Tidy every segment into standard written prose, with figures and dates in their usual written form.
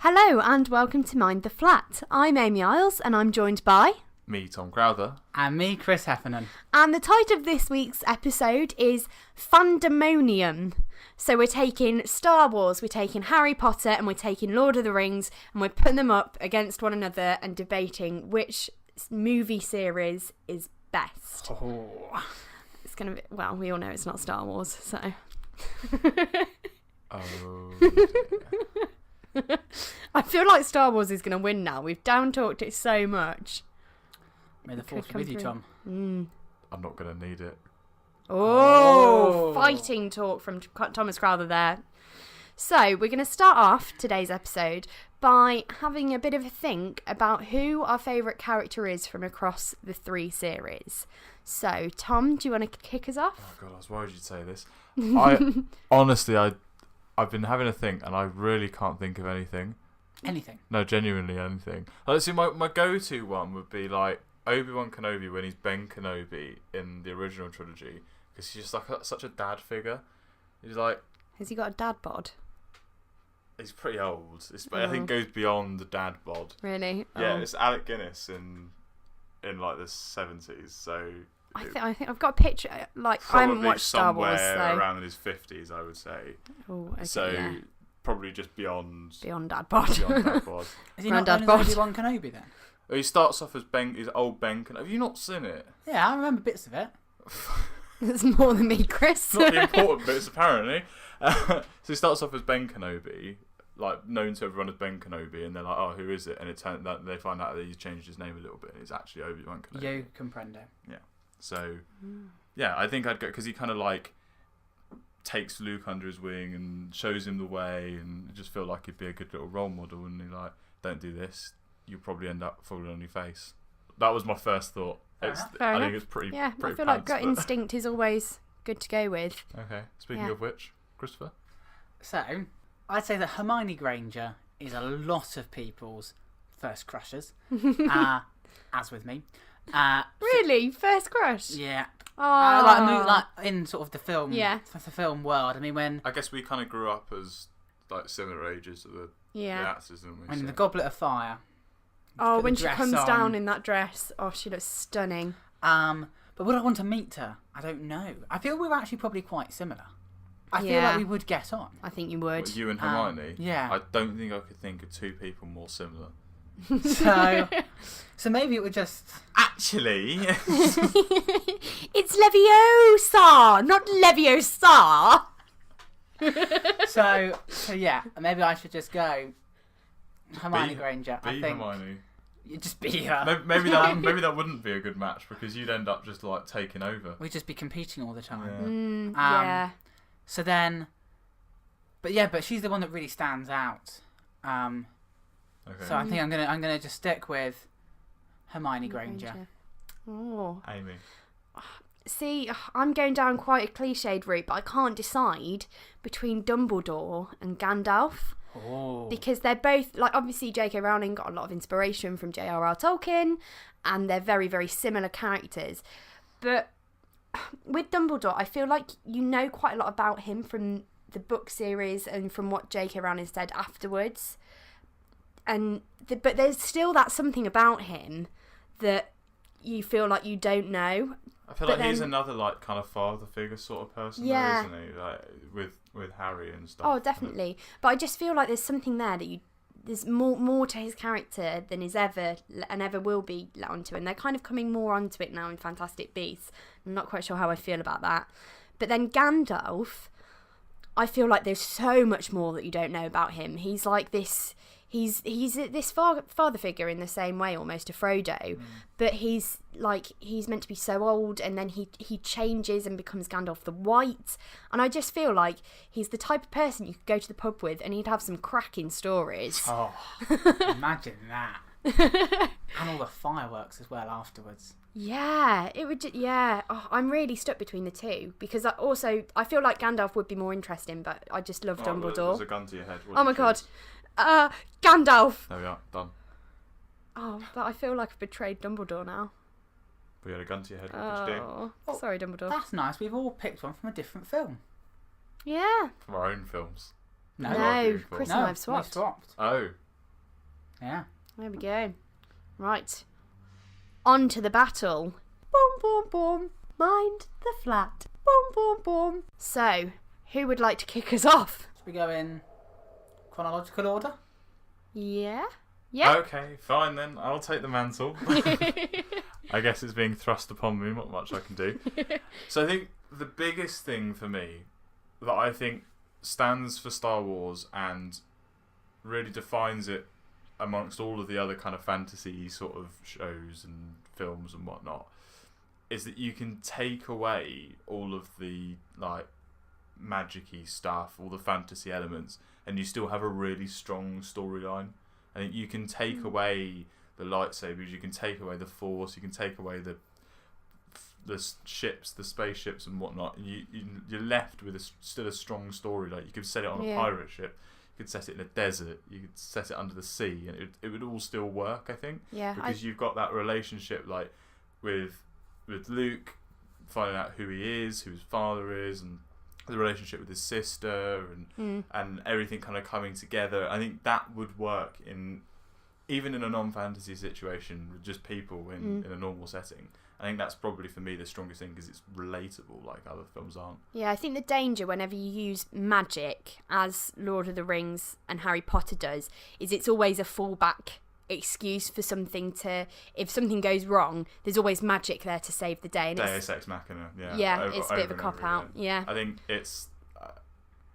Hello and welcome to Mind the Flat. I'm Amy Isles and I'm joined by... Me, Tom Crowther. And me, Chris Heffernan. And the title of this week's episode is Fandomonium. So we're taking Star Wars, we're taking Harry Potter and we're taking Lord of the Rings and we're putting them up against one another and debating which movie series is best. Oh. It's going to be... Well, we all know it's not Star Wars, so... Oh, I feel like Star Wars is going to win now. We've down-talked it so much. May the force be with you, Tom. I'm not going to need it. Oh, fighting talk from Thomas Crowther there. So, we're going to start off today's episode by having a bit of a think about who our favourite character is from across the three series. So, Tom, do you want to kick us off? Oh, God, I was worried you'd say this. I've been having a think, and I really can't think of anything. Anything? No, genuinely anything. Let's see, my go-to one would be like Obi-Wan Kenobi when he's Ben Kenobi in the original trilogy, because he's just like such a dad figure. He's like... Has he got a dad bod? He's pretty old. I think it goes beyond the dad bod. Really? Yeah, it's Alec Guinness in like the 70s, so... I think I've got a picture. Like, I haven't watched Star Wars, so around his 50s, I would say. Oh, okay, so yeah. Probably just beyond dad bod. Beyond dad bod. Is he not known as Obi-Wan Kenobi then? He starts off as his old Ben Kenobi. Have you not seen it? Yeah, I remember bits of it. That's more than me, Chris. Not the important bits, apparently. So he starts off as Ben Kenobi, like known to everyone as Ben Kenobi, and they're like, "Oh, who is it?" And it turns out they find out that he's changed his name a little bit, and it's actually Obi-Wan Kenobi. Yo comprendo. Yeah. So, yeah, I think I'd go because he kind of like takes Luke under his wing and shows him the way, and I just feel like he'd be a good little role model. And he's like, "Don't do this; you'll probably end up falling on your face." That was my first thought. Fair I enough. think it's pretty. Yeah, pretty I feel like pants, gut but... instinct is always good to go with. Okay. Speaking of which, Christopher. So, I'd say that Hermione Granger is a lot of people's first crushes, as with me. Really? First crush? Yeah. Oh. Like in sort of the film, Yeah. the film world. I mean, when I guess we kind of grew up as like similar ages of the actors, didn't we? the Goblet of Fire. Oh, put when the she dress comes on. down in that dress. Oh, she looks stunning. But would I want to meet her? I don't know. I feel we're actually probably quite similar. I feel like we would get on. I think you would. What, you and Hermione? Yeah. I don't think I could think of two people more similar. So maybe it would just... Actually... It's Leviosa, not Leviosa. So yeah, maybe I should just go Hermione Granger. I think Hermione. You just be her. Maybe that wouldn't be a good match because you'd end up just like taking over. We'd just be competing all the time. Yeah. So then, but she's the one that really stands out. Okay. So I think I'm gonna just stick with Hermione Granger. Oh. Amy. See, I'm going down quite a cliched route, but I can't decide between Dumbledore and Gandalf. Oh. Because they're both, like, obviously J.K. Rowling got a lot of inspiration from J.R.R. Tolkien, and they're very, very similar characters. But with Dumbledore, I feel like you know quite a lot about him from the book series and from what J.K. Rowling said afterwards. But there's still that something about him that you feel like you don't know. I feel like he's another like kind of father figure sort of person, though, isn't he? Like with Harry and stuff. Oh, definitely. But I just feel like there's something there that there's more to his character than is ever and ever will be let onto, and they're kind of coming more onto it now in Fantastic Beasts. I'm not quite sure how I feel about that. But then Gandalf, I feel like there's so much more that you don't know about him. He's like this. He's this father figure in the same way almost to Frodo, but he's meant to be so old, and then he changes and becomes Gandalf the White, and I just feel like he's the type of person you could go to the pub with and he'd have some cracking stories. Oh, imagine that. And all the fireworks as well afterwards. Yeah, it would. Oh, I'm really stuck between the two because I feel like Gandalf would be more interesting, but I just love Dumbledore. There's a gun to your head. Oh my god. Gandalf. There we are, done. Oh, but I feel like I've betrayed Dumbledore now. We had a gun to your head. What did you do? Oh, sorry, Dumbledore. That's nice. We've all picked one from a different film. Yeah. From our own films. No, Chris and I have we swapped. Oh. Yeah. There we go. Right. On to the battle. Boom, boom, boom. Mind the flat. Boom, boom, boom. So, who would like to kick us off? Should we go in chronological order? Yeah? Yeah? Okay, fine then. I'll take the mantle. I guess it's being thrust upon me. Not much I can do. So I think the biggest thing for me that I think stands for Star Wars and really defines it amongst all of the other kind of fantasy sort of shows and films and whatnot is that you can take away all of the like magic-y stuff, all the fantasy elements, and you still have a really strong storyline. I think you can take away the lightsabers, you can take away the Force, you can take away the ships, the spaceships and whatnot, and you're left with still a strong story. Like you could set it on a pirate ship, you could set it in a desert, you could set it under the sea, and it would all still work, I think. Yeah. Because you've got that relationship like with Luke, finding out who he is, who his father is, and the relationship with his sister, and everything kind of coming together. I think that would work even in a non-fantasy situation with just people in a normal setting. I think that's probably for me the strongest thing because it's relatable like other films aren't. Yeah, I think the danger whenever you use magic, as Lord of the Rings and Harry Potter does, is it's always a fallback excuse for something to, if something goes wrong, there's always magic there to save the day. And Deus Ex Machina, yeah. Yeah, it's a bit of a cop-out, yeah. I think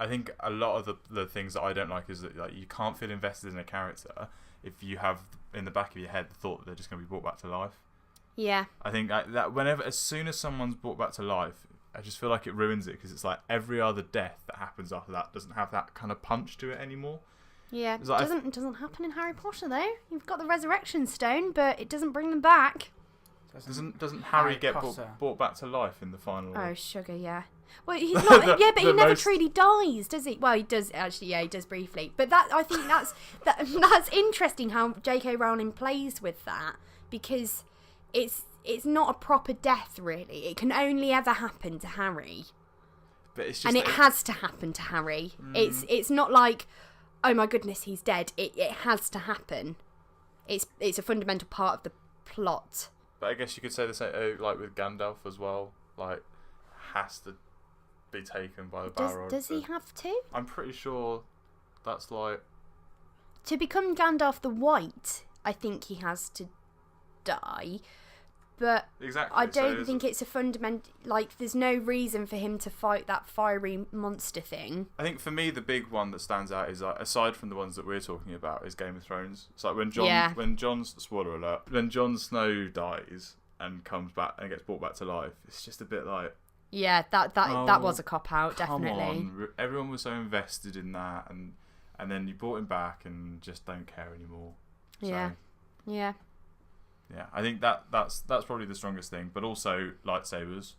I think a lot of the things that I don't like is that like you can't feel invested in a character if you have in the back of your head the thought that they're just going to be brought back to life. Yeah. I think that as soon as someone's brought back to life, I just feel like it ruins it because it's like every other death that happens after that doesn't have that kind of punch to it anymore. Yeah, it like doesn't happen in Harry Potter though. You've got the Resurrection Stone, but it doesn't bring them back. Doesn't Harry get brought back to life in the final? Oh, sugar, yeah. Well, he's not. Yeah, but he never truly dies, does he? Well, he does actually. Yeah, he does briefly. But I think that's interesting how J.K. Rowling plays with that because it's not a proper death really. It can only ever happen to Harry, but it's just and it has to happen to Harry. It's not like, oh my goodness, he's dead. It has to happen. It's a fundamental part of the plot. But I guess you could say the same, like with Gandalf as well. Like, has to be taken by the Balrog. Does he have to? I'm pretty sure that's like to become Gandalf the White. I think he has to die. But exactly. I don't think it's a fundamental... Like, there's no reason for him to fight that fiery monster thing. I think for me, the big one that stands out is, like, aside from the ones that we're talking about, is Game of Thrones. It's like when spoiler alert, when Jon Snow dies and comes back and gets brought back to life, it's just a bit like... Yeah, that was a cop-out, definitely. Come on. Everyone was so invested in that, and then you brought him back and just don't care anymore. Yeah. Yeah. Yeah, I think that's probably the strongest thing, but also lightsabers.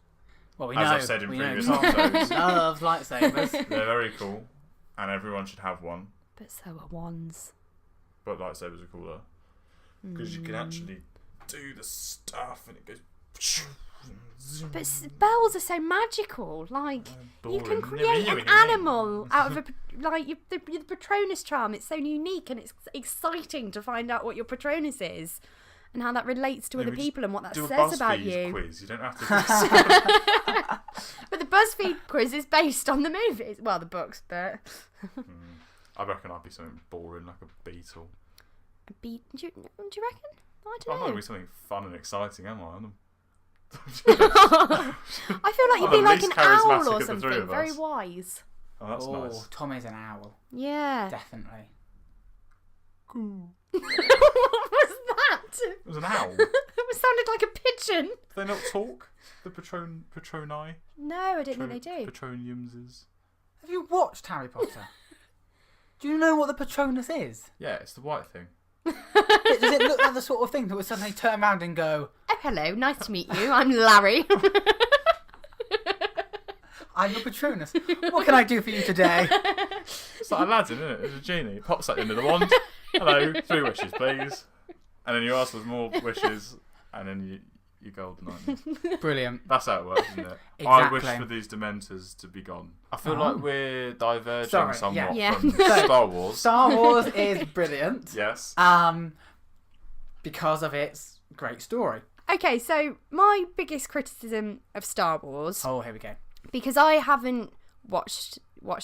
Well, as I've said in previous episodes, loves lightsabers. They're very cool, and everyone should have one. But so are wands. But lightsabers are cooler because you can actually do the stuff, and it goes. But spells are so magical. Like you can create an animal out of the Patronus charm. It's so unique and it's exciting to find out what your Patronus is. And how that relates to other people and what that says about you. Quiz. You don't have to. But the BuzzFeed quiz is based on the movies. Well, the books, but. I reckon I'd be something boring like a beetle. Do you reckon? I don't know. I'm not be something fun and exciting, am I? I feel like you'd be like an owl or something. Very wise. Oh, that's nice. Tom is an owl. Yeah. Definitely. Cool. What was that? It was an owl. It sounded like a pigeon. Do they not talk? The Patroni? No, I don't think they do. Patroniums. Have you watched Harry Potter? Do you know what the Patronus is? Yeah, it's the white thing. Does it look like the sort of thing that would suddenly turn around and go, oh, hello, nice to meet you. I'm Larry. I'm your Patronus. What can I do for you today? It's like Aladdin, isn't it? It's a genie. It pops at the end of the wand. Hello, 3 wishes, please. And then you ask for more wishes, and then your golden onion. Brilliant. That's how it works, isn't it? Exactly. I wish for these Dementors to be gone. I feel like we're diverging somewhat from Star Wars. Star Wars is brilliant. Yes. Because of its great story. Okay, so my biggest criticism of Star Wars. Oh, here we go. Because I haven't watched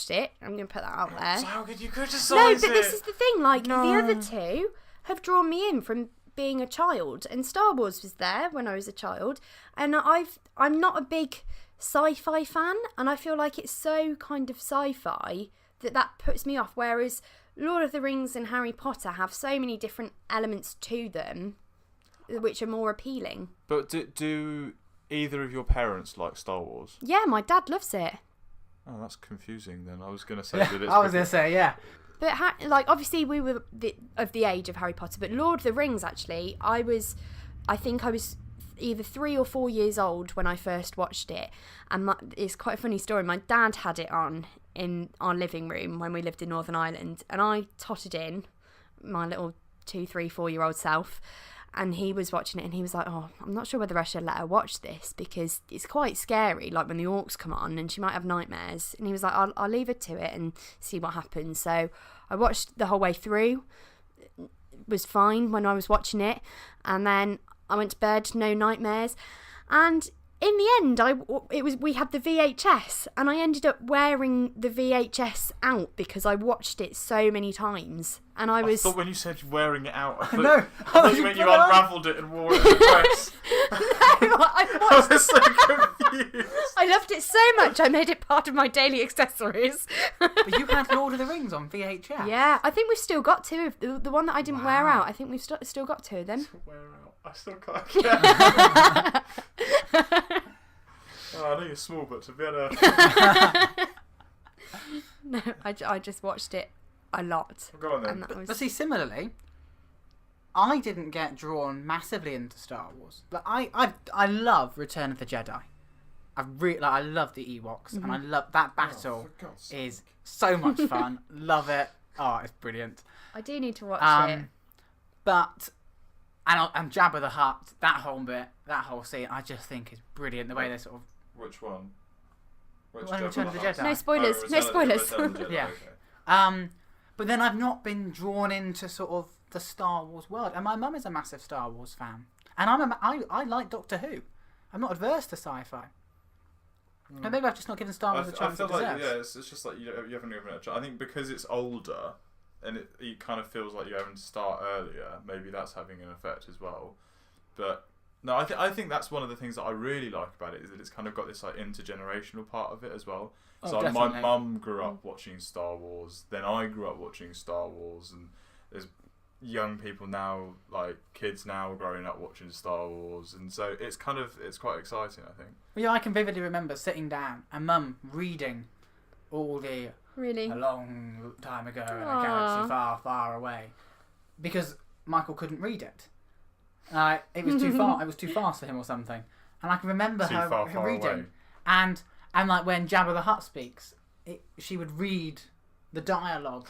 it. I'm going to put that out there. So how could you criticize No, it? but this is the thing. Like, the other two have drawn me in from being a child, and Star Wars was there when I was a child, and I'm not a big sci-fi fan, and I feel like it's so kind of sci-fi that puts me off, whereas Lord of the Rings and Harry Potter have so many different elements to them which are more appealing. But do either of your parents like Star Wars? Yeah, my dad loves it. Oh, that's confusing then. I was going to say that it's... I was going to say, yeah. But obviously we were of the age of Harry Potter, but Lord of the Rings, actually, I think I was either 3 or 4 years old when I first watched it, and it's quite a funny story. My dad had it on in our living room when we lived in Northern Ireland, and I totted in, my little 2, 3, 4-year-old self, and he was watching it, and he was like, oh, I'm not sure whether I should let her watch this because it's quite scary, like when the orcs come on and she might have nightmares. And he was like, I'll leave her to it and see what happens. So I watched the whole way through. It was fine when I was watching it, and then I went to bed, no nightmares. And in the end, we had the VHS, and I ended up wearing the VHS out because I watched it so many times. And I thought when you said wearing it out, I thought you meant you unravelled it and wore it in the press. I was so confused. I loved it so much, I made it part of my daily accessories. But you had Lord of the Rings on VHS. Yeah, I think we've still got two. The one that I didn't wear out, I think we've still got two of them. Wear out. I still can't. Oh, I know you're small, but to be able to... No, I just watched it a lot. Go on then. But see, similarly, I didn't get drawn massively into Star Wars. But I love Return of the Jedi. I love the Ewoks, and I love that battle. Is so much fun. Love it. Oh, it's brilliant. I do need to watch it. But and Jabba the Hutt, that whole bit, that whole scene, I just think is brilliant. The way they sort of. Which one? Return of the Jedi. No spoilers. No spoilers. Yeah. Okay. But then I've not been drawn into sort of the Star Wars world, and my mum is a massive Star Wars fan, and I like Doctor Who. I'm not adverse to sci-fi. But maybe I've just not given Star Wars a chance. I feel like it's just like you haven't given it a chance. I think because it's older, and it kind of feels like you're having to start earlier. Maybe that's having an effect as well. But no, I think that's one of the things that I really like about it is that it's kind of got this like intergenerational part of it as well. So my mum grew up watching Star Wars, then I grew up watching Star Wars, and there's young people now, like kids now growing up watching Star Wars, and so it's quite exciting, I think. Well, yeah, I can vividly remember sitting down and Mum reading all the a long time ago in a galaxy far, far away, because Michael couldn't read it. It was too far. It was too fast for him or something. And I can remember her reading, away. And like when Jabba the Hutt speaks, she would read the dialogue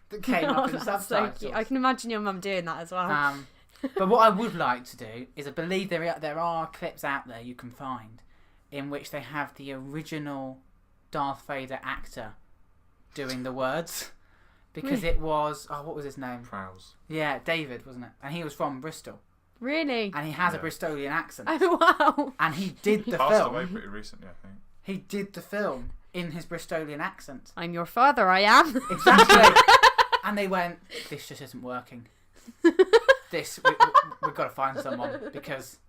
that came up in the subtitles. So cute. I can imagine your mum doing that as well. But what I would like to do is, I believe there are clips out there you can find in which they have the original Darth Vader actor doing the words, because it was what was his name? Prowse. Yeah, David, wasn't it? And he was from Bristol. Really? And he has a Bristolian accent. Oh wow! And he did the passed film. Away pretty recently, I think. He did the film in his Bristolian accent. I'm your father, I am. Exactly. And they went, this just isn't working. We've got to find someone because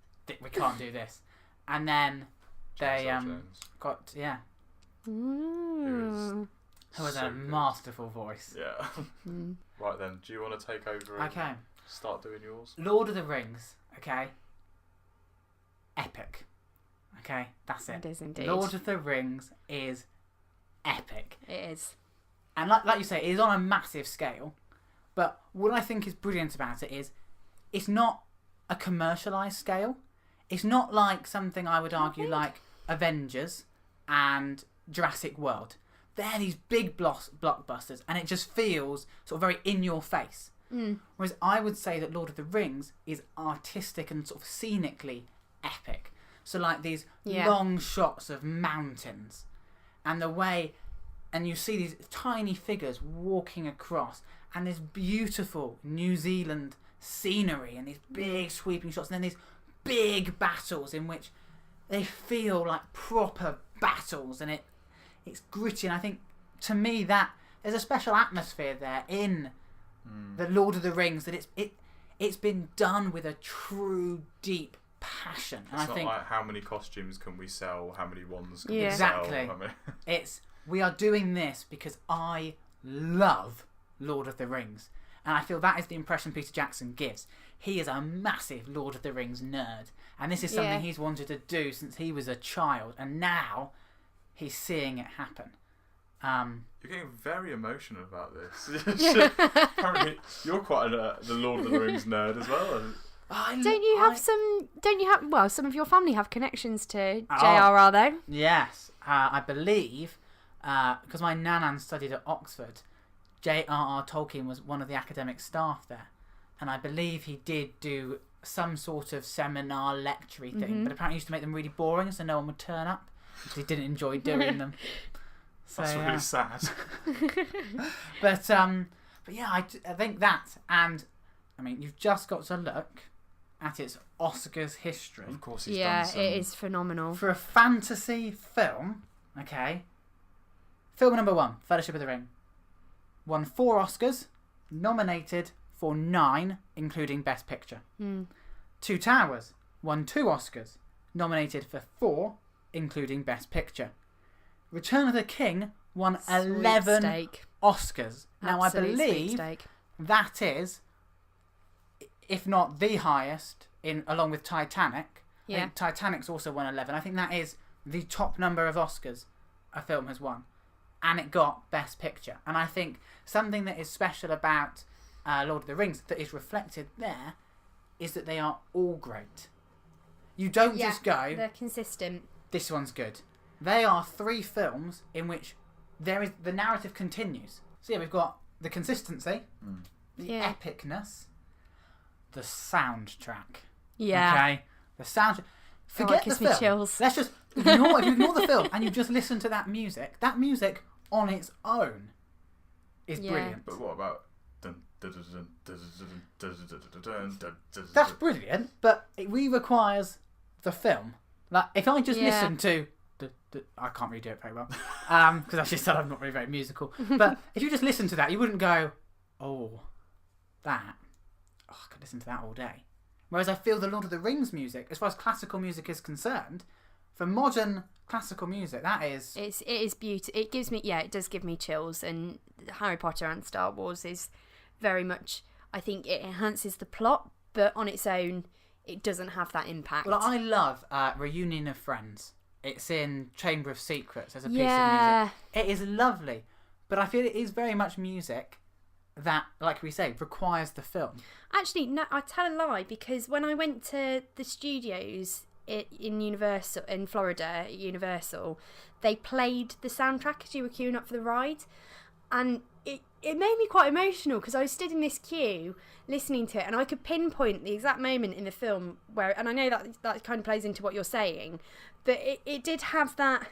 we can't do this. And then they got Mm. Who was a masterful voice. Yeah. Right then, do you want to take over? Okay. Start doing yours. Lord of the Rings. Okay. Epic. Okay, that's it. It is indeed. Lord of the Rings is epic. It is. And like you say, it is on a massive scale. But what I think is brilliant about it is it's not a commercialised scale. It's not like something I would argue like Avengers and Jurassic World. They're these big blockbusters, and it just feels sort of very in your face. Whereas I would say that Lord of the Rings is artistic and sort of scenically epic. So like these Yeah. long shots of mountains, and the way, and you see these tiny figures walking across, and this beautiful New Zealand scenery, and these big sweeping shots, and then these big battles in which they feel like proper battles, and it's gritty. And I think, to me, that there's a special atmosphere there in the Lord of the Rings, that it's been done with a true deep passion. And It's I not think like how many costumes can we sell, how many wands can Yeah. we sell. Exactly. I mean, we are doing this because I love Lord of the Rings, and I feel that is the impression Peter Jackson gives. He is a massive Lord of the Rings nerd, and this is something Yeah. he's wanted to do since he was a child, and now he's seeing it happen. you're getting very emotional about this. Apparently, you're quite the Lord of the Rings nerd as well. Don't you have? Well, some of your family have connections to J.R.R. though. Yes, I believe, because my nanan studied at Oxford, J.R.R. Tolkien was one of the academic staff there, and I believe he did do some sort of seminar lecture thing, but apparently he used to make them really boring, so no one would turn up because he didn't enjoy doing them. So, That's really sad. but yeah, I think that, and I mean, you've just got to look at its Oscars history. Of course, he's Yeah, done some. it is phenomenal. For a fantasy film, okay, film number 1, Fellowship of the Ring, won 4 Oscars, nominated for 9, including Best Picture. Two Towers won 2 Oscars, nominated for 4, including Best Picture. Return of the King won 11 Sweepstake. Oscars. Now, Absolute I believe sweepstake. that is, if not the highest, along with Titanic. I Yeah. think Titanic's also won 11. I think that is the top number of Oscars a film has won. And it got Best Picture. And I think something that is special about Lord of the Rings that is reflected there is that they are all great. You don't just go, They're consistent. this one's good. They are 3 films in which the narrative continues. So yeah, we've got the consistency, the epicness, the soundtrack. Yeah. Okay? The soundtrack. Forget it gives the me film. chills. Let's just ignore the film and you just listen to that music. That music on its own is Yeah. brilliant. But what about... That's brilliant, but it requires the film. Like, if I just listen to... I can't really do it very well. Because as you said, I'm not really very musical. But if you just listen to that, you wouldn't go, oh, that. Oh, I could listen to that all day. Whereas I feel the Lord of the Rings music, as far as classical music is concerned, for modern classical music, that is... It is beautiful. It gives me, it does give me chills. And Harry Potter and Star Wars is very much, I think it enhances the plot, but on its own, it doesn't have that impact. Well, I love Reunion of Friends. It's in Chamber of Secrets as a piece of Yeah. music. It is lovely, but I feel it is very much music that, like we say, requires the film. Actually, no, I tell a lie, because when I went to the studios in Universal, in Florida, at Universal, they played the soundtrack as you were queuing up for the ride, and it made me quite emotional because I was stood in this queue listening to it, and I could pinpoint the exact moment in the film where, and I know that kind of plays into what you're saying, but it did have that.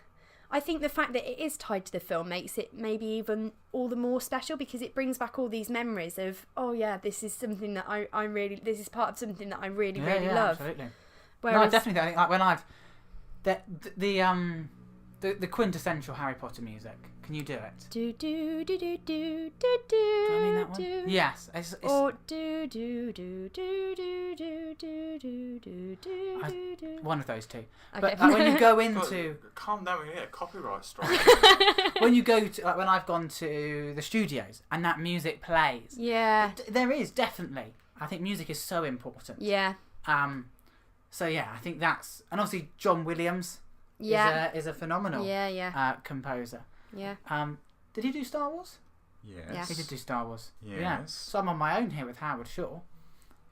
I think the fact that it is tied to the film makes it maybe even all the more special, because it brings back all these memories of, oh yeah, this is something that I really, this is part of something that I really love. Absolutely. Whereas, No, definitely. I think like when I've the quintessential Harry Potter music. Can you do it? do do do do do do Do do I mean that one? do. Yes. It's Or do do do do do do do do do I- do do. one of those two. Okay. But like, when you go into Calm down, we get a copyright strike. when you go to when I've gone to the studios and that music plays, Yeah. there is definitely. I think music is so important. Yeah. So yeah, I think that's, and obviously John Williams Yeah. is a phenomenal Yeah. composer. Yeah. Did he do Star Wars? Yes. He did do Star Wars. Yes. Yeah. So I'm on my own here with Howard Shaw.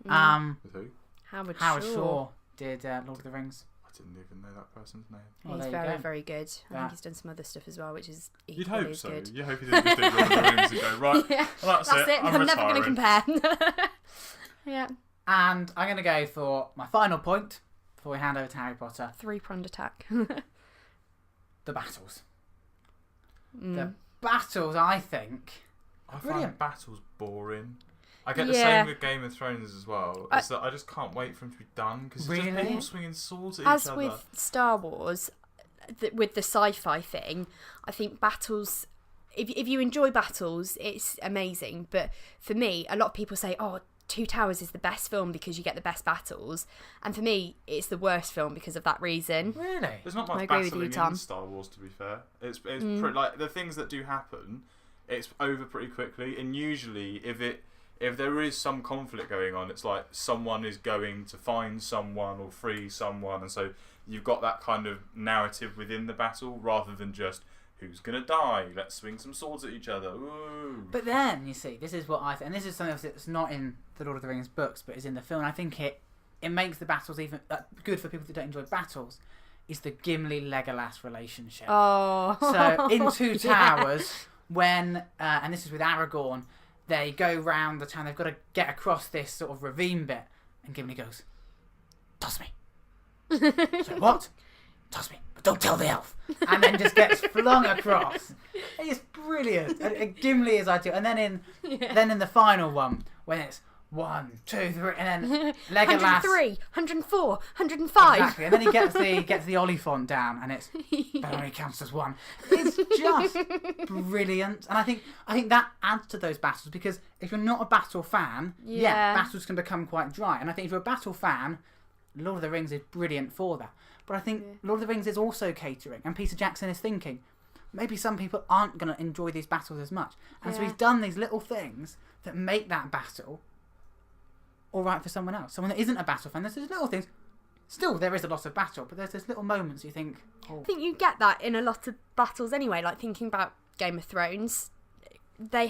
With who? Howard Shaw did Lord of the Rings. I didn't even know that person's name. Well, He's there you very, go. very good. I Yeah. think he's done some other stuff as well, which is You'd equally hope as so. good. You hope he didn't just do Lord of the Rings and go, right, Yeah. well, that's it. I'm never going to retiring. compare. Yeah. And I'm going to go for my final point before we hand over to Harry Potter. 3-pronged attack. The battles. The battles, I think. I Brilliant. find battles boring. I get the same with Game of Thrones as well. It's that I just can't wait for them to be done because it's just people swinging swords at each other. As with Star Wars, with the sci-fi thing, I think battles. If you enjoy battles, it's amazing. But for me, a lot of people say, "Oh, Two Towers is the best film because you get the best battles," and for me, it's the worst film because of that reason. Really? There's not much I agree with battling you, Tom. in Star Wars, to be fair. It's pretty, like the things that do happen, it's over pretty quickly. And usually, if there is some conflict going on, it's like someone is going to find someone or free someone, and so you've got that kind of narrative within the battle rather than just who's gonna die. Let's swing some swords at each other. Ooh. But then you see, this is what I think, and this is something that's not in the Lord of the Rings books, but is in the film. And I think it makes the battles even good for people that don't enjoy battles. Is the Gimli-Legolas relationship? Oh, so in Two Towers, when and this is with Aragorn, they go round the town. They've got to get across this sort of ravine bit, and Gimli goes, "Toss me." So what? Toss me, but don't tell the elf. And then just gets flung across. It's brilliant. And Gimli is ideal. And then in the final one, when it's 1, 2, 3, and then Legolas 103, 104, 105. Exactly. And then he gets the Oliphant down, and it's that only counts as 1. It's just brilliant. And I think that adds to those battles, because if you're not a battle fan, battles can become quite dry. And I think if you're a battle fan, Lord of the Rings is brilliant for that. But I think Lord of the Rings is also catering, and Peter Jackson is thinking, maybe some people aren't going to enjoy these battles as much. And so he's done these little things that make that battle all right for someone else. Someone that isn't a battle fan, there's these little things. Still, there is a lot of battle, but there's those little moments you think, oh. I think you get that in a lot of battles anyway, like thinking about Game of Thrones. They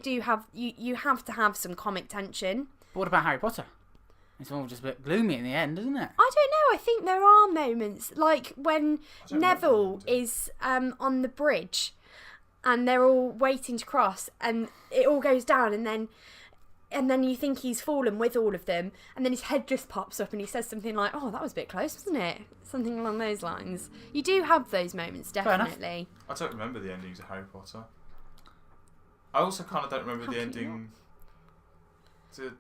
do have, you have to have some comic tension. But what about Harry Potter? It's all just a bit gloomy in the end, isn't it? I don't know. I think there are moments, like when Neville is on the bridge and they're all waiting to cross and it all goes down and then you think he's fallen with all of them and then his head just pops up and he says something like, "Oh, that was a bit close, wasn't it?" Something along those lines. You do have those moments, definitely. I don't remember the endings of Harry Potter. I also kind of don't remember the ending to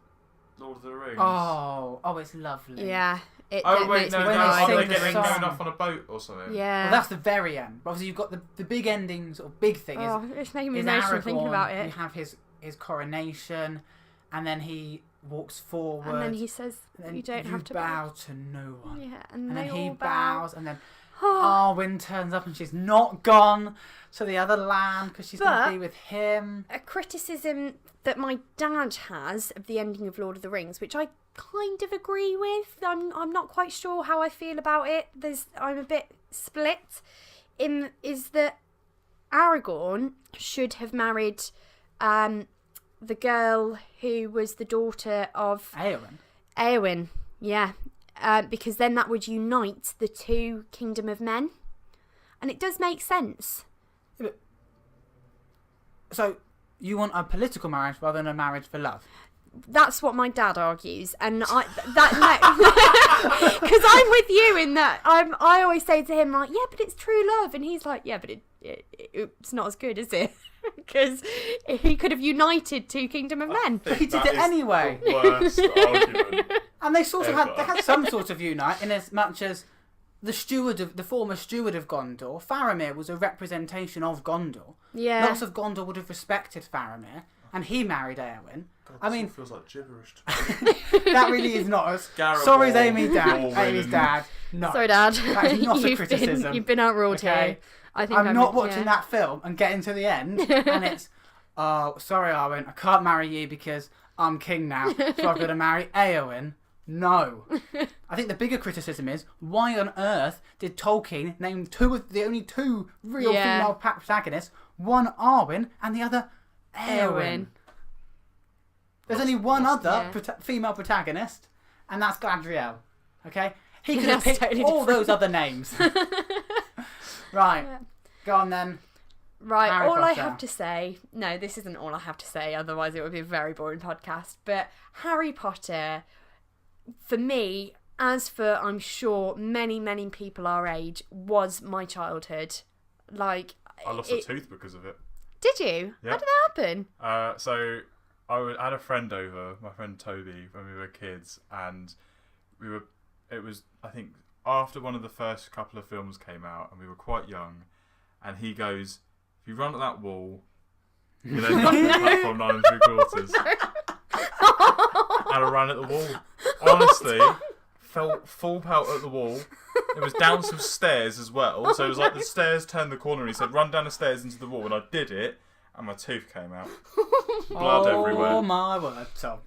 Lord of the Rings. Oh, it's lovely. Yeah. Are they sing getting the going song. off on a boat or something? Yeah. Well, that's the very end. But obviously, you've got the big ending, sort of big thing. It's making me is emotional Aragorn. thinking about it. You have his coronation, and then he walks forward. And then he says, "You don't have to bow to no one." Yeah, and they then he all bows, and then Arwen turns up, and she's not gone to the other land because she's going to be with him. A criticism that my dad has of the ending of Lord of the Rings, which I kind of agree with. I'm not quite sure how I feel about it. I'm a bit split. Is that Aragorn should have married the girl who was the daughter of Éowyn, yeah. Because then that would unite the two Kingdom of Men. And it does make sense. Yeah, so, you want a political marriage rather than a marriage for love? That's what my dad argues, and because I'm with you in that. I always say to him like, "Yeah, but it's true love," and he's like, "Yeah, but it's not as good, is it?" Because he could have united two Kingdom of Men. But he did it anyway. The worst argument. And they had some sort of unite, in as much as the former steward of Gondor, Faramir, was a representation of Gondor. Yeah. Lots of Gondor would have respected Faramir, and he married Éowyn. God, feels like gibberish. That really is not us. Sorry, Amy's dad. No. Sorry, Dad. That is not a criticism. You've been outruled here. I'm not watching that film and getting to the end, and it's, "Oh, sorry, Arwen, I can't marry you because I'm king now, so I've got to marry Éowyn." No. I think the bigger criticism is, why on earth did Tolkien name the only two real female protagonists, one Arwen and the other Éowyn? There's only one other female protagonist, and that's Galadriel. Okay? He could have picked totally all those other names. Right. Yeah. Go on then. Right. Harry all Potter. I have to say... No, this isn't all I have to say, otherwise it would be a very boring podcast. But Harry Potter, for me, as for, I'm sure, many, many people our age, was my childhood. Like, I lost a tooth because of it. Did you? Yeah. How did that happen? So I had a friend over, my friend Toby, when we were kids, and it was, I think, after one of the first couple of films came out, and we were quite young, and he goes, if you run at that wall, you'll end up on platform 9 3/4. And I ran at the wall. Honestly, fell full pelt at the wall. It was down some stairs as well, so it was like the stairs turned the corner, and he said, run down the stairs into the wall, and I did it, and my tooth came out. Blood everywhere. Oh my word, Tom.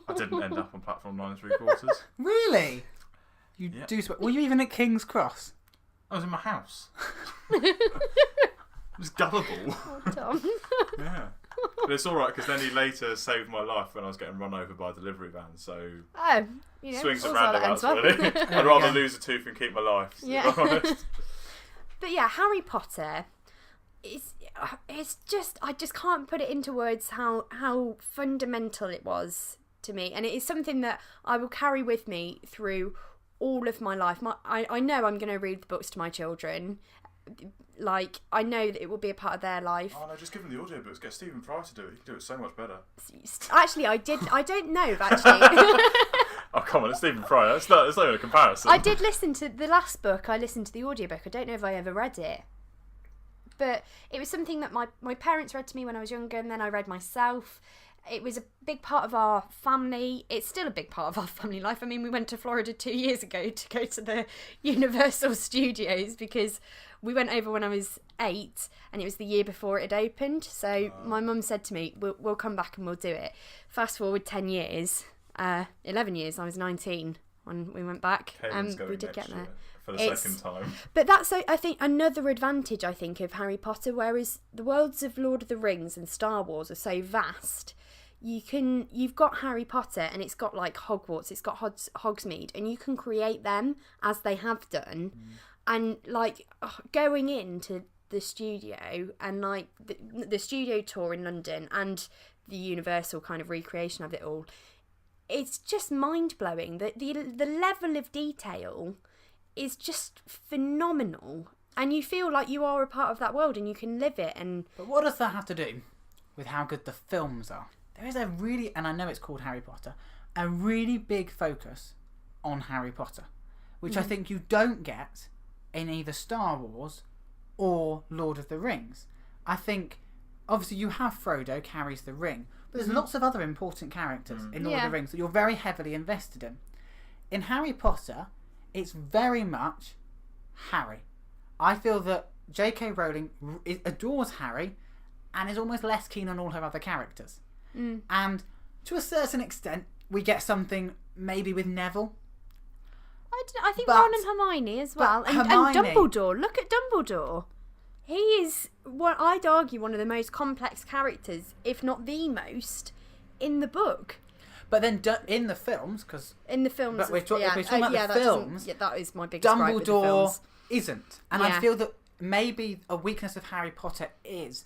I didn't end up on platform 9 3/4. Really? You Yeah. do. Were you even at King's Cross? I was in my house. It was gullible. Oh, Tom. Yeah. But it's alright, because then he later saved my life when I was getting run over by a delivery van, so Oh, you know, swings and all's well that roundabouts, ends well. really. I'd rather lose a tooth and keep my life. Yeah. To be honest. But yeah, Harry Potter, it's just, I just can't put it into words how fundamental it was to me. And it is something that I will carry with me through all of my life. I know I'm going to read the books to my children. Like, I know that it will be a part of their life. Oh no, just give them the audiobooks. Get Stephen Fry to do it. He can do it so much better. Actually, I don't know, actually. Oh, come on, it's Stephen Fry. It's not even a comparison. I did listen to the last book. I listened to the audiobook. I don't know if I ever read it. But it was something that my parents read to me when I was younger, and then I read myself. It was a big part of our family. It's still a big part of our family life. I mean, we went to Florida 2 years ago to go to the Universal Studios because we went over when I was 8 and it was the year before it had opened. So my mum said to me, we'll come back and we'll do it. Fast forward 10 years, 11 years, I was 19 when we went back. And we did get there. For the second time. But that's, I think, another advantage, I think, of Harry Potter, whereas the worlds of Lord of the Rings and Star Wars are so vast. You've got Harry Potter and it's got like Hogwarts, it's got Hogsmeade, and you can create them as they have done. And like going into the studio and like the studio tour in London and the Universal kind of recreation of it all, it's just mind-blowing. The level of detail is just phenomenal, and you feel like you are a part of that world and you can live it. But what does that have to do with how good the films are? There is a really, and I know it's called Harry Potter, a really big focus on Harry Potter, which I think you don't get in either Star Wars or Lord of the Rings. I think, obviously, you have Frodo carries the ring, but there's lots of other important characters in Lord of the Rings that you're very heavily invested in. In Harry Potter, it's very much Harry. I feel that J.K. Rowling adores Harry and is almost less keen on all her other characters. And to a certain extent, we get something maybe with Neville. I think Ron and Hermione as well. And Dumbledore. Look at Dumbledore. He is, I'd argue, one of the most complex characters, if not the most, in the book. But then in the films, because... In the films... But we're talking about the films. Yeah, that is my biggest gripe with the Dumbledore films. isn't. And I feel that maybe a weakness of Harry Potter is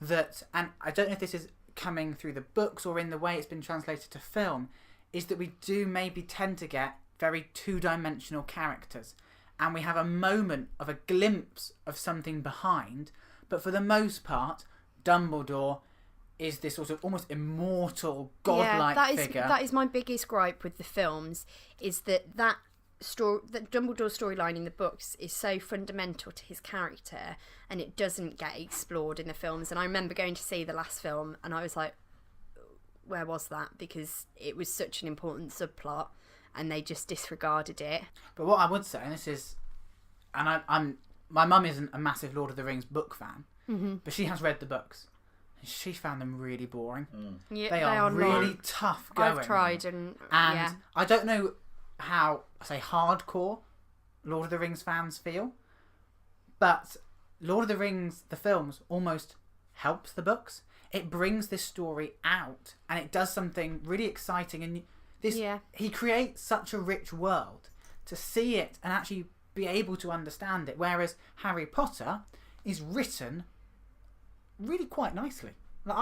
that, and I don't know if this is coming through the books or in the way it's been translated to film, is that we do maybe tend to get very two-dimensional characters, and we have a moment of a glimpse of something behind, but for the most part, Dumbledore is this sort of almost immortal, godlike figure. That is my biggest gripe with the films, is that Dumbledore's storyline in the books is so fundamental to his character, and it doesn't get explored in the films. And I remember going to see the last film, and I was like, where was that? Because it was such an important subplot, and they just disregarded it. But what I would say, and this is, and my mum isn't a massive Lord of the Rings book fan, but she has read the books. She found them really boring. Yeah, they are really tough going. I've tried, and I don't know how, say, hardcore Lord of the Rings fans feel, but Lord of the Rings, the films, almost helps the books. It brings this story out, and it does something really exciting. And he creates such a rich world to see it and actually be able to understand it. Whereas Harry Potter is written really quite nicely. Like,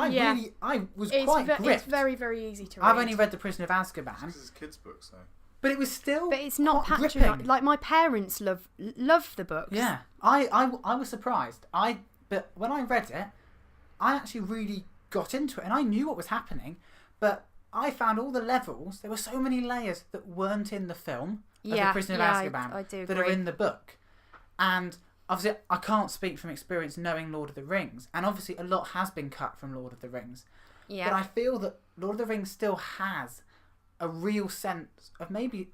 I was quite gripped. It's very, very easy to read. I've only read The Prisoner of Azkaban. This is kids' books, though. But it was still. But it's not gripping. patronising. Like my parents love the books. Yeah, I was surprised. But when I read it, I actually really got into it, and I knew what was happening. But I found all the levels. There were so many layers that weren't in the film. Of The Prisoner of Azkaban I do that agree. are in the book, and obviously I can't speak from experience knowing Lord of the Rings, and obviously a lot has been cut from Lord of the Rings. Yeah. But I feel that Lord of the Rings still has a real sense of maybe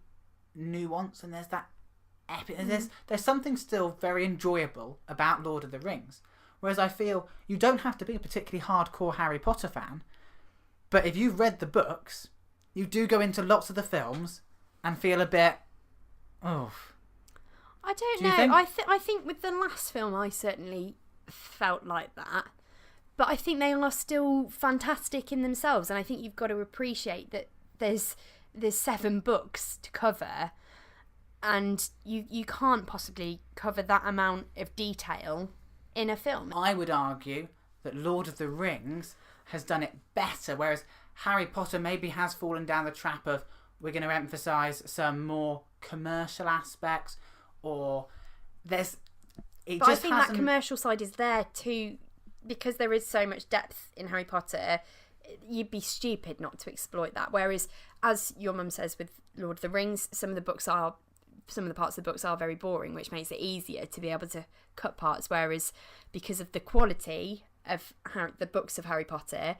nuance, and there's that epic. There's something still very enjoyable about Lord of the Rings. Whereas I feel you don't have to be a particularly hardcore Harry Potter fan, but if you've read the books, you do go into lots of the films and feel a bit, oh. I don't Do you know. think? I think with the last film, I certainly felt like that. But I think they are still fantastic in themselves, and I think you've got to appreciate that there's 7 books to cover, and you can't possibly cover that amount of detail in a film. I would argue that Lord of the Rings has done it better, whereas Harry Potter maybe has fallen down the trap of we're going to emphasise some more commercial aspects, or there's. But I think that commercial side is there too, because there is so much depth in Harry Potter. You'd be stupid not to exploit that. Whereas, as your mum says with Lord of the Rings, some of the parts of the books are very boring, which makes it easier to be able to cut parts. Whereas, because of the quality of the books of Harry Potter,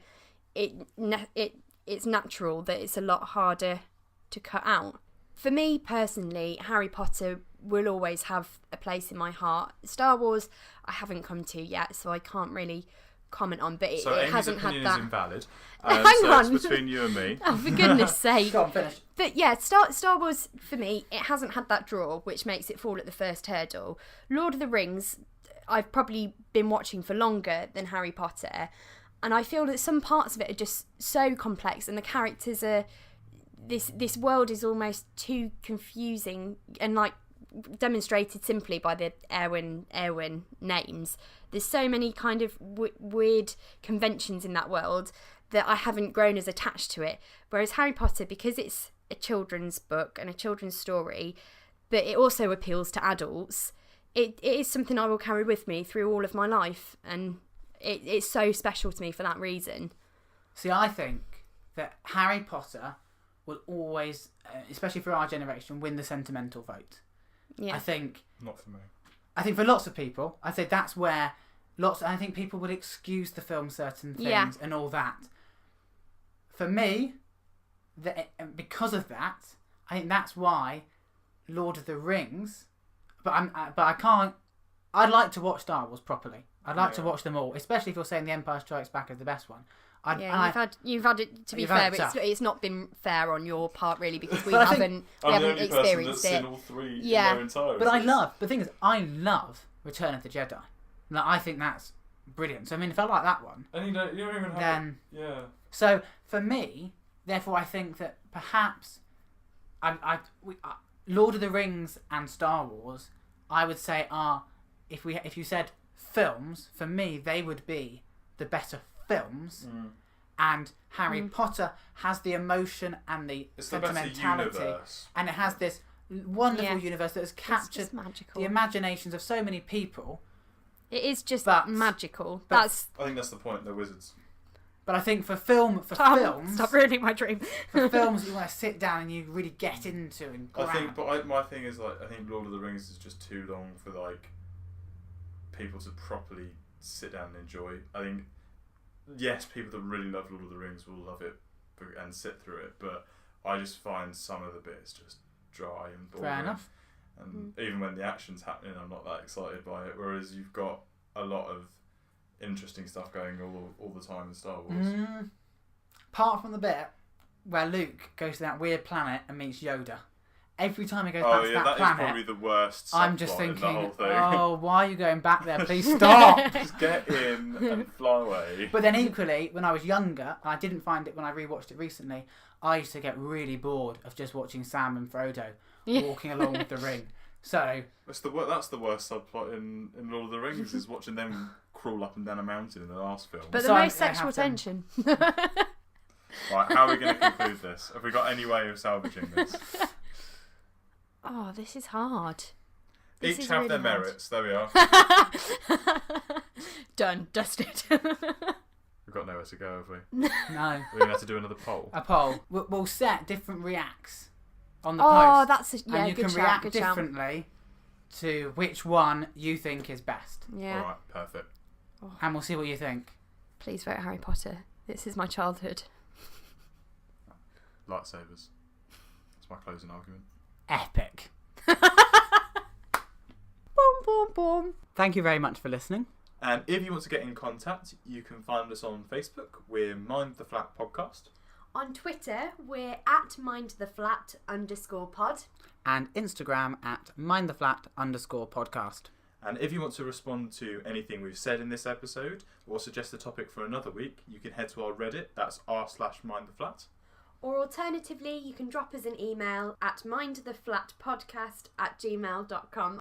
it's natural that it's a lot harder to cut out. For me personally, Harry Potter will always have a place in my heart. Star Wars, I haven't come to yet, so I can't really comment on. But it hasn't had that. Amy's opinion is invalid. Hang on, it's between you and me. Oh, for goodness' sake! Go on, finish. But yeah, Star Wars for me, it hasn't had that draw, which makes it fall at the first hurdle. Lord of the Rings, I've probably been watching for longer than Harry Potter, and I feel that some parts of it are just so complex, and the characters are. This world is almost too confusing, and like demonstrated simply by the Erwin names. There's so many kind of weird conventions in that world that I haven't grown as attached to it. Whereas Harry Potter, because it's a children's book and a children's story, but it also appeals to adults, it is something I will carry with me through all of my life, and it's so special to me for that reason. See, I think that Harry Potter will always, especially for our generation, win the sentimental vote. Yeah. I think. Not for me. I think for lots of people, I'd say that's where I think people would excuse the film certain things and all that. For me, because of that, I think that's why Lord of the Rings. But I can't. I'd like to watch Star Wars properly. I'd like to watch them all, especially if you're saying The Empire Strikes Back is the best one. You've had it. To be fair, but it's not been fair on your part really, because we haven't experienced it. Seen all 3 in their entirety. But the thing is, I love Return of the Jedi. Like, I think that's brilliant. So I mean, if I like that one, and you don't even have then yeah. So for me, therefore, I think that perhaps Lord of the Rings and Star Wars, I would say are if you said films, for me they would be the better films. And Harry Potter has the emotion and the sentimentality, and it has this wonderful universe that has captured the imaginations of so many people. It is just magical. I think that's the point. They're wizards. But I think for films, stop ruining my dream. For films, you want to sit down and you really get into and grab. My thing is I think Lord of the Rings is just too long for people to properly sit down and enjoy. I think. Yes, people that really love Lord of the Rings will love it and sit through it, but I just find some of the bits just dry and boring. Fair enough. And even when the action's happening, I'm not that excited by it. Whereas you've got a lot of interesting stuff going all the time in Star Wars. Apart from the bit where Luke goes to that weird planet and meets Yoda. Every time he goes back to that planet, that is probably the worst. I'm just thinking, in the whole thing. oh, why are you going back there? Please stop. Just get in and fly away. But then equally, when I was younger, and I didn't find it when I rewatched it recently, I used to get really bored of just watching Sam and Frodo walking along with the ring. So that's the worst subplot in Lord of the Rings is watching them crawl up and down a mountain in the last film. But the most sexual tension. Right, how are we going to conclude this? Have we got any way of salvaging this? Oh, this is hard. Each have their merits. There we are. Done. Dusted. We've got nowhere to go, have we? No. We're going to have to do another poll. A poll. We'll set different reacts on the Oh, post. that's and you good can shout, react good shout. differently to which one you think is best. Yeah. All right, perfect. And we'll see what you think. Please vote Harry Potter. This is my childhood. Lightsabers. That's my closing argument. Epic. Boom, boom, boom. Thank you very much for listening. And if you want to get in contact, you can find us on Facebook. We're Mind the Flat Podcast. On Twitter, we're at mindtheflat_pod. And Instagram at mindtheflat_podcast. And if you want to respond to anything we've said in this episode or suggest a topic for another week, you can head to our Reddit. That's r/mindtheflat. Or alternatively, you can drop us an email at mindtheflatpodcast@gmail.com.